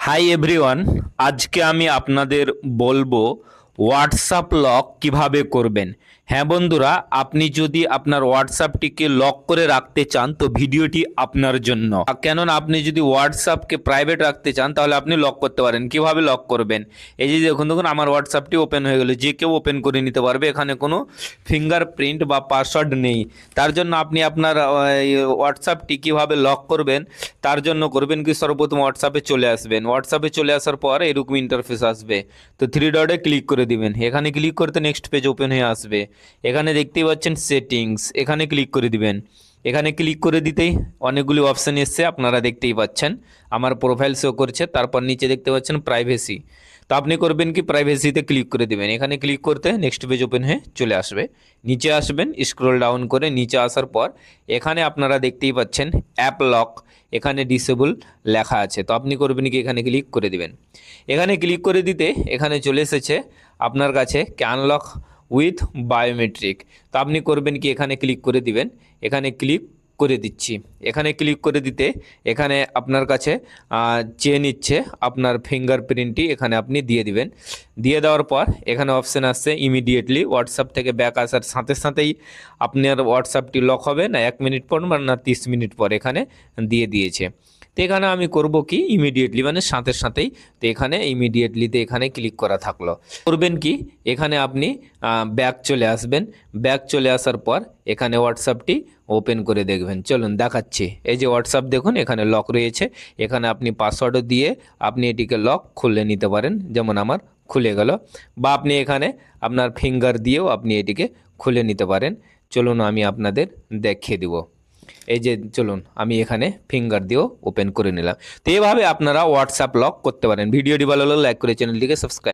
Hi everyone, আজকে আমি আপনাদের বলবো হোয়াটসঅ্যাপ লক কিভাবে করবেন। হ্যাঁ বন্ধুরা, আপনি যদি আপনার হোয়াটসঅ্যাপটিকে লক করে রাখতে চান তো ভিডিওটি আপনার জন্য। কেননা আপনি যদি হোয়াটসঅ্যাপকে প্রাইভেট রাখতে চান তাহলে আপনি লক করতে পারেন। কিভাবে লক করবেন? এই যে দেখুন দেখুন আমার হোয়াটসঅ্যাপটি ওপেন হয়ে গেল, যে কেউ ওপেন করে নিতে পারবে। এখানে কোনো ফিঙ্গারপ্রিন্ট বা পাসওয়ার্ড নেই। তার জন্য আপনি আপনার হোয়াটসঅ্যাপটি কীভাবে লক করবেন তার জন্য করবেন কি, সর্বপ্রথম হোয়াটসঅ্যাপে চলে আসবেন। হোয়াটসঅ্যাপে চলে আসার পর এরকম ইন্টারফেস আসবে, তো থ্রি ডটে ক্লিক করে দিবেন। এখানে ক্লিক করতে নেক্সট পেজ ওপেন হয়ে আসবে। এখানে দেখতেই পাচ্ছেন সেটিংস, এখানে ক্লিক করে দিবেন। এখানে ক্লিক করে দিতেই অনেকগুলি অপশান এসছে, আপনারা দেখতেই পাচ্ছেন। আমার প্রোফাইল শো করছে, তারপর নিচে দেখতে পাচ্ছেন প্রাইভেসি। তো আপনি করবেন কি, প্রাইভেসিতে ক্লিক করে দিবেন। এখানে ক্লিক করতে নেক্সট পেজ ওপেন হয়ে চলে আসবে। নিচে আসবেন, স্ক্রল ডাউন করে নিচে আসার পর এখানে আপনারা দেখতেই পাচ্ছেন অ্যাপ লক, এখানে ডিসেবল লেখা আছে। তো আপনি করবেন কি, এখানে ক্লিক করে দিবেন। এখানে ক্লিক করে দিতে এখানে চলে এসেছে আপনার কাছে ক্যান লক উইথ বায়োমেট্রিক। তো আপনি করবেন কি, এখানে ক্লিক করে দিবেন। এখানে ক্লিক করে দিচ্ছি। এখানে ক্লিক করে দিতে এখানে আপনার কাছে চেয়ে নিচ্ছে আপনার ফিঙ্গারপ্রিন্টটি, এখানে আপনি দিয়ে দিবেন। দিয়ে দেওয়ার পর এখানে অপশান আসছে ইমিডিয়েটলি, হোয়াটসঅ্যাপ থেকে ব্যাক আসার সাথে সাথেই আপনার হোয়াটসঅ্যাপটি লক হবে, না 1 মিনিট পর না 30 মিনিট পর, এখানে দিয়ে দিয়েছে। তো এখানে আমি করব কি, ইমিডিয়েটলি মানে সাথে সাথেই। তো এখানে ইমিডিয়েটলিতে এখানে ক্লিক করা থাকলো। করবেন কি, এখানে আপনি ব্যাক চলে আসবেন। ব্যাক চলে আসার পর এখানে হোয়াটসঅ্যাপটি ওপেন করে দেখবেন। চলুন দেখাচ্ছি। এই যে হোয়াটসঅ্যাপ দেখুন, এখানে লক রয়েছে। এখানে আপনি পাসওয়ার্ডও দিয়ে আপনি এটিকে লক খুলে নিতে পারেন, যেমন আমার খুলে গেল। বা আপনি এখানে আপনার ফিঙ্গার দিয়েও আপনি এটিকে খুলে নিতে পারেন। চলুন আমি আপনাদের দেখিয়ে দিব। এই যে চলুন আমি এখানে ফিঙ্গার দিয়েও ওপেন করে নিলাম। তো এইভাবে আপনারা হোয়াটসঅ্যাপ লক করতে পারেন। ভিডিওটি ভালো লাগলে লাইক করে চ্যানেলটিকে সাবস্ক্রাইব